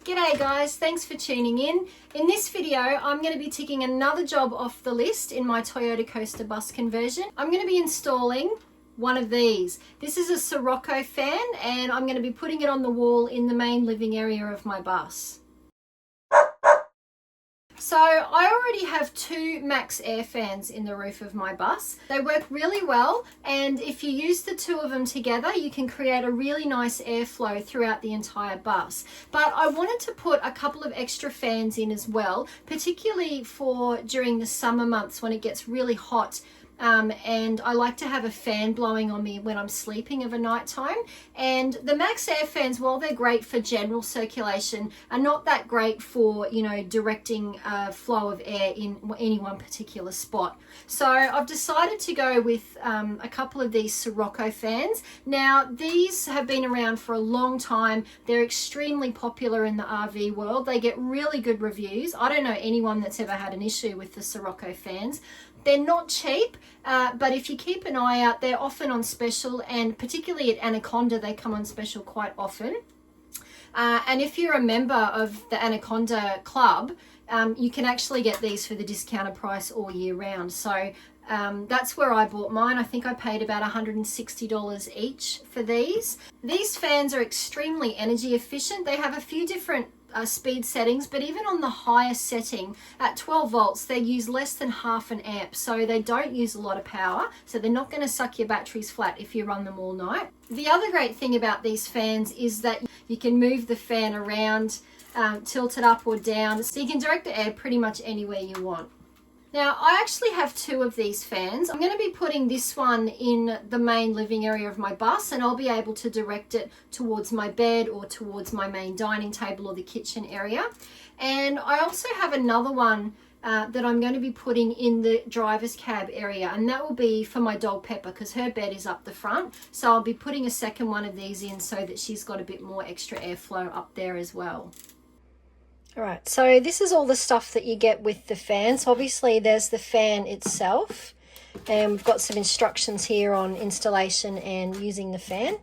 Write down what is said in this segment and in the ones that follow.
G'day guys, thanks for tuning in. In this video, I'm going to be ticking another job off the list in my Toyota Coaster bus conversion. I'm going to be installing one of these. This is a Sirocco fan and I'm going to be putting it on the wall in the main living area of my bus. So I already have two max air fans in the roof of my bus. They work really well, and if you use the two of them together, you can create a really nice airflow throughout the entire bus. But I wanted to put a couple of extra fans in as well, particularly for during the summer months when it gets really hot. And I like to have a fan blowing on me when I'm sleeping of a night time. And the max air fans, while they're great for general circulation, are not that great for, directing a flow of air in any one particular spot. So I've decided to go with a couple of these Sirocco fans. Now, these have been around for a long time. They're extremely popular in the RV world. They get really good reviews. I don't know anyone that's ever had an issue with the Sirocco fans. They're not cheap, but if you keep an eye out, they're often on special, and particularly at Anaconda, they come on special quite often. And if you're a member of the Anaconda Club, you can actually get these for the discounted price all year round. So that's where I bought mine. I think I paid about $160 each for these. These fans are extremely energy efficient. They have a few different speed settings, but even on the highest setting at 12 volts, they use less than half an amp, so they don't use a lot of power, so they're not going to suck your batteries flat if you run them all night. The other great thing about these fans is that you can move the fan around, tilt it up or down, so you can direct the air pretty much anywhere you want. Now, I actually have two of these fans. I'm going to be putting this one in the main living area of my bus, and I'll be able to direct it towards my bed or towards my main dining table or the kitchen area. And I also have another one that I'm going to be putting in the driver's cab area, and that will be for my dog Pepper because her bed is up the front. So I'll be putting a second one of these in so that she's got a bit more extra airflow up there as well. Alright, so this is all the stuff that you get with the fans. Obviously there's the fan itself, and we've got some instructions here on installation and using the fan.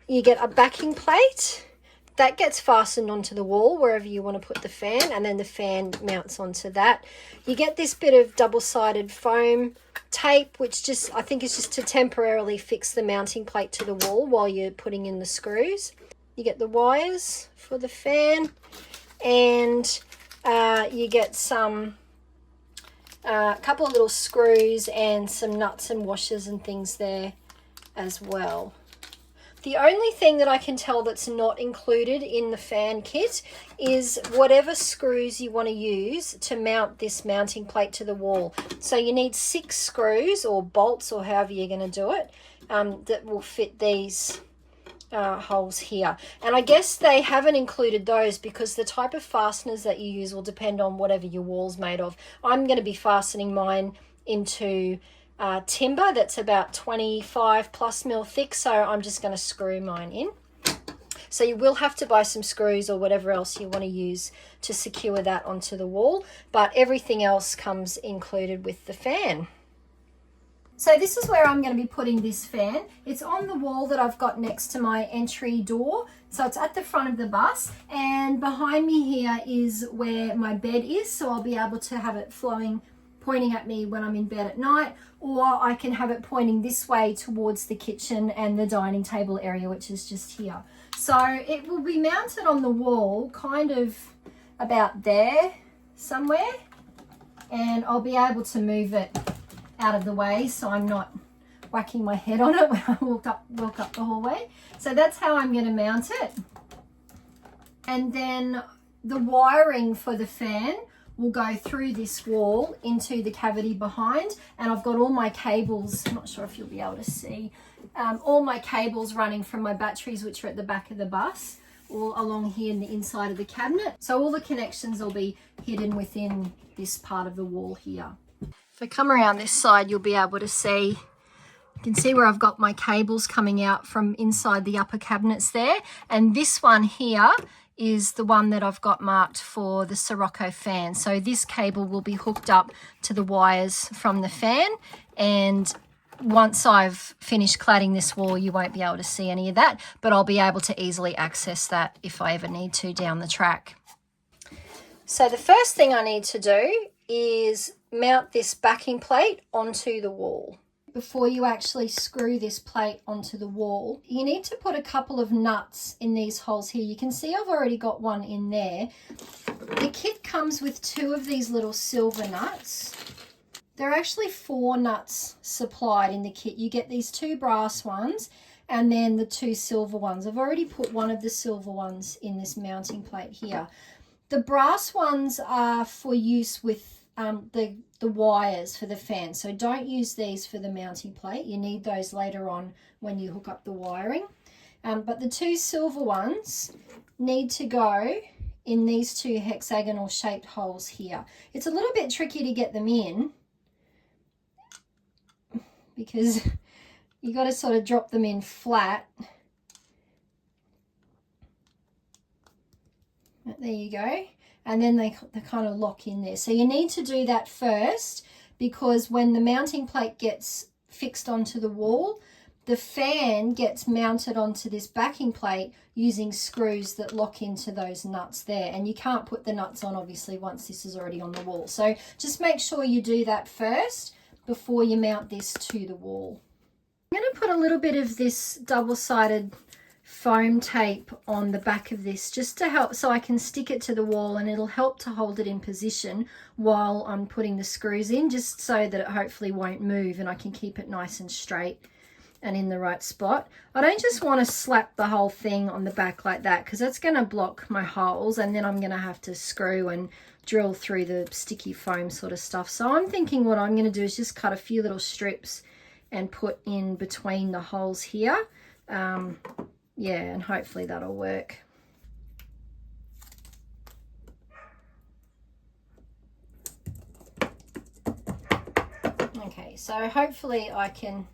You get a backing plate that gets fastened onto the wall wherever you want to put the fan, and then the fan mounts onto that. You get this bit of double-sided foam tape, which I think is just to temporarily fix the mounting plate to the wall while you're putting in the screws. You get the wires for the fan, and you get some couple of little screws and some nuts and washers and things there as well. The only thing that I can tell that's not included in the fan kit is whatever screws you want to use to mount this mounting plate to the wall. So you need 6 screws or bolts, or however you're going to do it, that will fit these holes here. And I guess they haven't included those because the type of fasteners that you use will depend on whatever your wall's made of. I'm going to be fastening mine into timber that's about 25 plus mil thick, so I'm just going to screw mine in. So you will have to buy some screws or whatever else you want to use to secure that onto the wall, but everything else comes included with the fan. So this is where I'm going to be putting this fan. It's on the wall that I've got next to my entry door. So it's at the front of the bus, and behind me here is where my bed is. So I'll be able to have it pointing at me when I'm in bed at night, or I can have it pointing this way towards the kitchen and the dining table area, which is just here. So it will be mounted on the wall kind of about there somewhere, and I'll be able to move it out of the way so I'm not whacking my head on it when I walk up the hallway. So that's how I'm going to mount it. And then the wiring for the fan will go through this wall into the cavity behind, and I've got all my cables, I'm not sure if you'll be able to see, all my cables running from my batteries, which are at the back of the bus, all along here in the inside of the cabinet. So all the connections will be hidden within this part of the wall here. If I come around this side, you'll be able to see, you can see where I've got my cables coming out from inside the upper cabinets there. And this one here is the one that I've got marked for the Sirocco fan. So this cable will be hooked up to the wires from the fan, and once I've finished cladding this wall, you won't be able to see any of that, but I'll be able to easily access that if I ever need to down the track. So the first thing I need to do is mount this backing plate onto the wall. Before you actually screw this plate onto the wall, you need to put a couple of nuts in these holes here. You can see I've already got one in there. The kit comes with 2 of these little silver nuts. There are actually 4 nuts supplied in the kit. You get these 2 brass ones and then the 2 silver ones. I've already put one of the silver ones in this mounting plate here. The brass ones are for use with the wires for the fan, so don't use these for the mounting plate. You need those later on when you hook up the wiring. But the 2 silver ones need to go in these 2 hexagonal shaped holes here. It's a little bit tricky to get them in because you got to sort of drop them in flat. There you go. And then they kind of lock in there. So you need to do that first, because when the mounting plate gets fixed onto the wall, the fan gets mounted onto this backing plate using screws that lock into those nuts there. And you can't put the nuts on, obviously, once this is already on the wall. So just make sure you do that first before you mount this to the wall. I'm going to put a little bit of this double-sided foam tape on the back of this just to help, so I can stick it to the wall, and it'll help to hold it in position while I'm putting the screws in, just so that it hopefully won't move and I can keep it nice and straight and in the right spot. I don't just want to slap the whole thing on the back like that, because that's going to block my holes, and then I'm going to have to screw and drill through the sticky foam sort of stuff. So I'm thinking what I'm going to do is just cut a few little strips and put in between the holes here. Yeah, and hopefully that'll work. Okay, so hopefully I can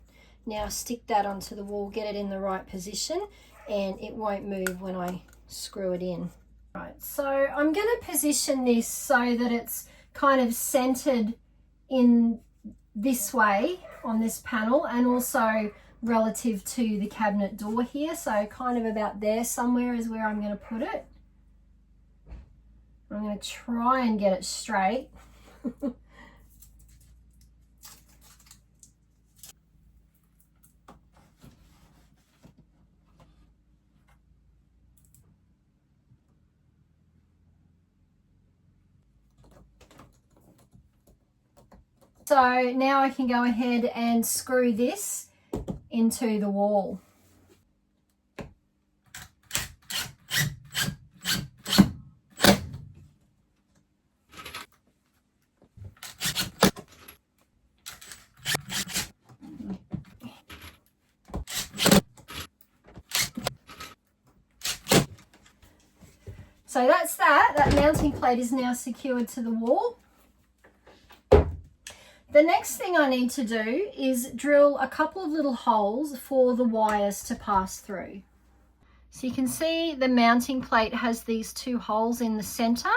now stick that onto the wall, get it in the right position, and it won't move when I screw it in. Right, so I'm going to position this so that it's kind of centered in this way on this panel, and also relative to the cabinet door here. So kind of about there somewhere is where I'm going to put it. I'm going to try and get it straight. So now I can go ahead and screw this into the wall. So that's that. That mounting plate is now secured to the wall. The next thing I need to do is drill a couple of little holes for the wires to pass through. So you can see the mounting plate has these 2 holes in the center,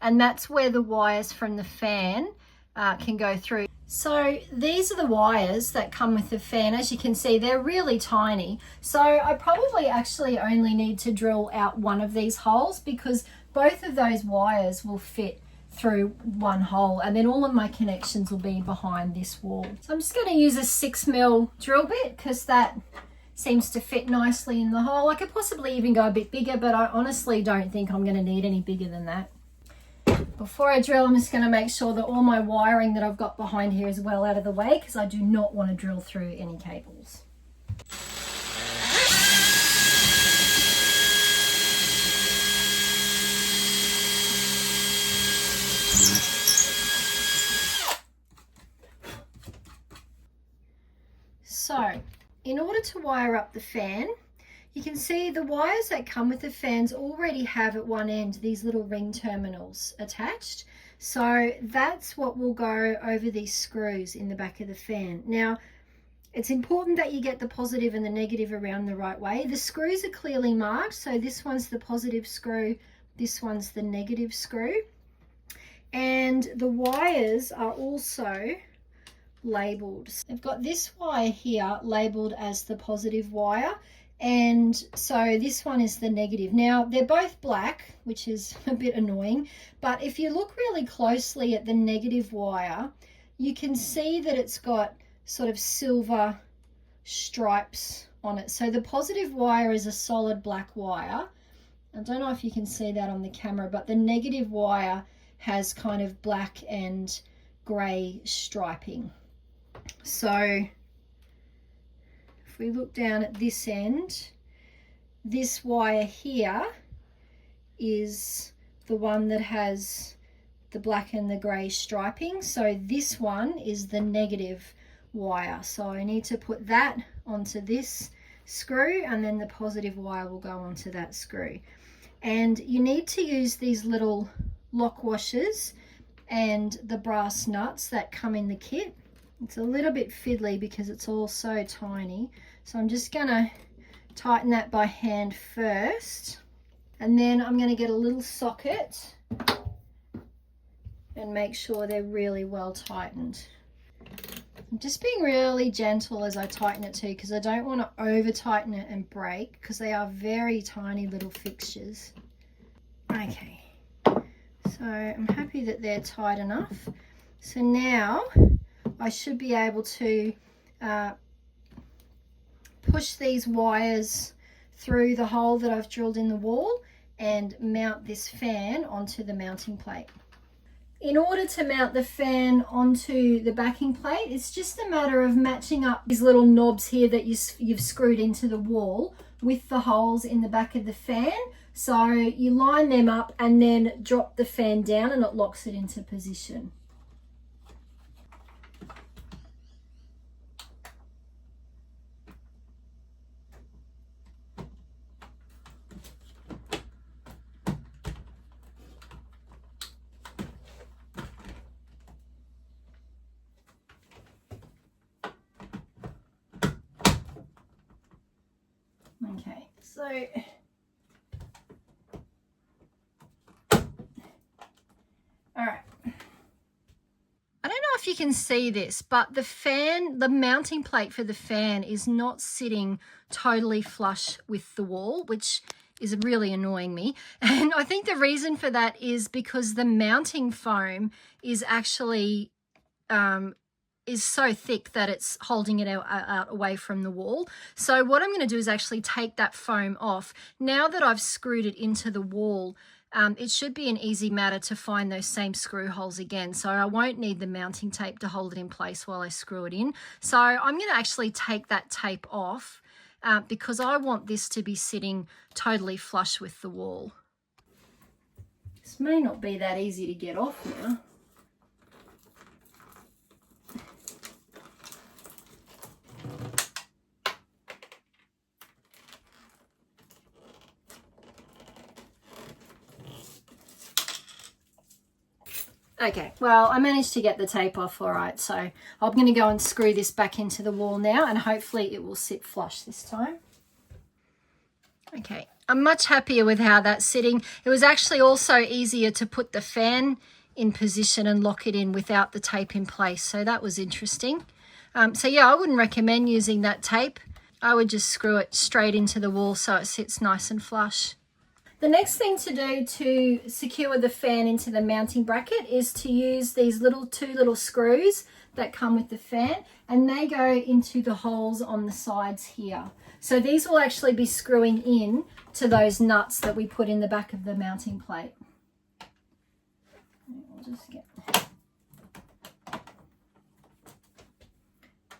and that's where the wires from the fan can go through. So these are the wires that come with the fan. As you can see, they're really tiny. So I probably actually only need to drill out one of these holes, because both of those wires will fit through one hole, and then all of my connections will be behind this wall. So I'm just going to use a 6mm drill bit, because that seems to fit nicely in the hole. I could possibly even go a bit bigger, but I honestly don't think I'm going to need any bigger than that. Before I drill, I'm just going to make sure that all my wiring that I've got behind here is well out of the way, because I do not want to drill through any cables. So, in order to wire up the fan, you can see the wires that come with the fans already have at one end these little ring terminals attached. So that's what will go over these screws in the back of the fan. Now, it's important that you get the positive and the negative around the right way. The screws are clearly marked, so this one's the positive screw, this one's the negative screw. And the wires are also labeled. I've got this wire here labeled as the positive wire, and so this one is the negative. Now they're both black, which is a bit annoying, but if you look really closely at the negative wire, you can see that it's got sort of silver stripes on it. So the positive wire is a solid black wire. I don't know if you can see that on the camera, but the negative wire has kind of black and grey striping. So if we look down at this end, this wire here is the one that has the black and the grey striping. So this one is the negative wire. So I need to put that onto this screw, and then the positive wire will go onto that screw. And you need to use these little lock washers and the brass nuts that come in the kit. It's a little bit fiddly because it's all so tiny. So I'm just gonna tighten that by hand first. And then I'm gonna get a little socket and make sure they're really well tightened. I'm just being really gentle as I tighten it too, because I don't want to over tighten it and break, because they are very tiny little fixtures. Okay, so I'm happy that they're tight enough. So now I should be able to push these wires through the hole that I've drilled in the wall and mount this fan onto the mounting plate. In order to mount the fan onto the backing plate, it's just a matter of matching up these little knobs here that you've screwed into the wall with the holes in the back of the fan. So you line them up and then drop the fan down and it locks it into position. Okay, so all right. I don't know if you can see this, but the mounting plate for the fan is not sitting totally flush with the wall, which is really annoying me. And I think the reason for that is because the mounting foam is actually is so thick that it's holding it out away from the wall. So what I'm going to do is actually take that foam off. Now that I've screwed it into the wall, it should be an easy matter to find those same screw holes again. So I won't need the mounting tape to hold it in place while I screw it in. So I'm going to actually take that tape off because I want this to be sitting totally flush with the wall. This may not be that easy to get off now. Okay, well, I managed to get the tape off all right, so I'm going to go and screw this back into the wall now, and hopefully it will sit flush this time. Okay, I'm much happier with how that's sitting. It was actually also easier to put the fan in position and lock it in without the tape in place, so that was interesting. So yeah, I wouldn't recommend using that tape. I would just screw it straight into the wall so it sits nice and flush. The next thing to do to secure the fan into the mounting bracket is to use these two little screws that come with the fan, and they go into the holes on the sides here. So these will actually be screwing in to those nuts that we put in the back of the mounting plate. I'll just get...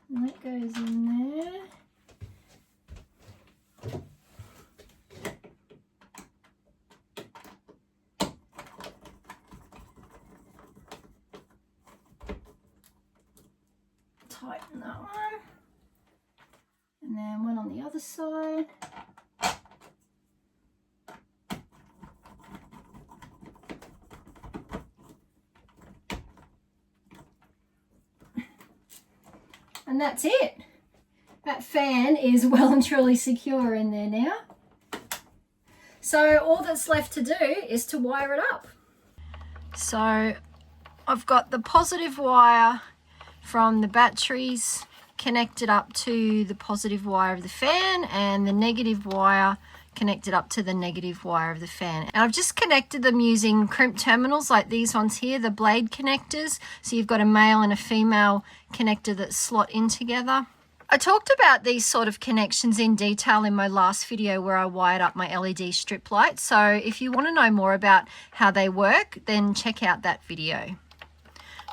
And that goes in there. Tighten that one, and then one on the other side. And that's it. That fan is well and truly secure in there now. So all that's left to do is to wire it up. So I've got the positive wire from the batteries connected up to the positive wire of the fan, and the negative wire connected up to the negative wire of the fan. And I've just connected them using crimp terminals like these ones here, the blade connectors. So you've got a male and a female connector that slot in together. I talked about these sort of connections in detail in my last video where I wired up my LED strip light. So if you want to know more about how they work, then check out that video.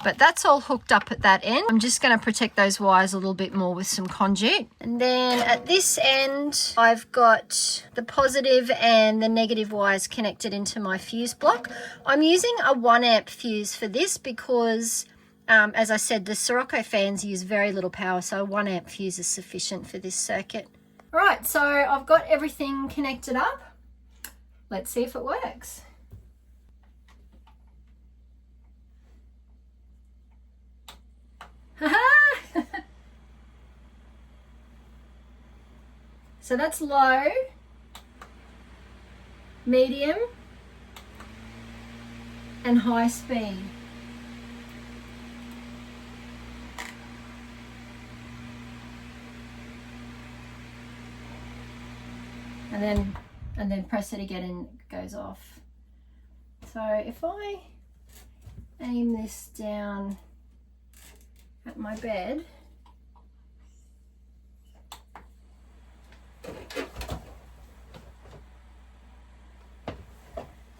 But that's all hooked up at that end. I'm just going to protect those wires a little bit more with some conduit. And then at this end, I've got the positive and the negative wires connected into my fuse block. I'm using a 1 amp fuse for this because, as I said, the Sirocco fans use very little power, so a 1 amp fuse is sufficient for this circuit. All right, so I've got everything connected up. Let's see if it works. So that's low, medium, and high speed. And then press it again and it goes off. So if I aim this down at my bed,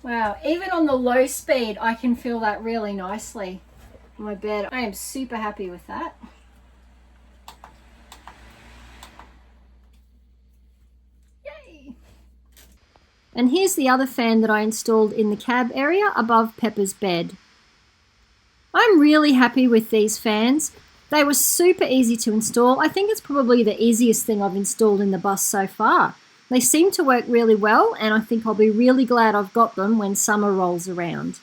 wow, even on the low speed I can feel that really nicely on my bed. I am super happy with that. Yay! And here's the other fan that I installed in the cab area above Pepper's bed. I'm really happy with these fans. They were super easy to install. I think it's probably the easiest thing I've installed in the bus so far. They seem to work really well, and I think I'll be really glad I've got them when summer rolls around.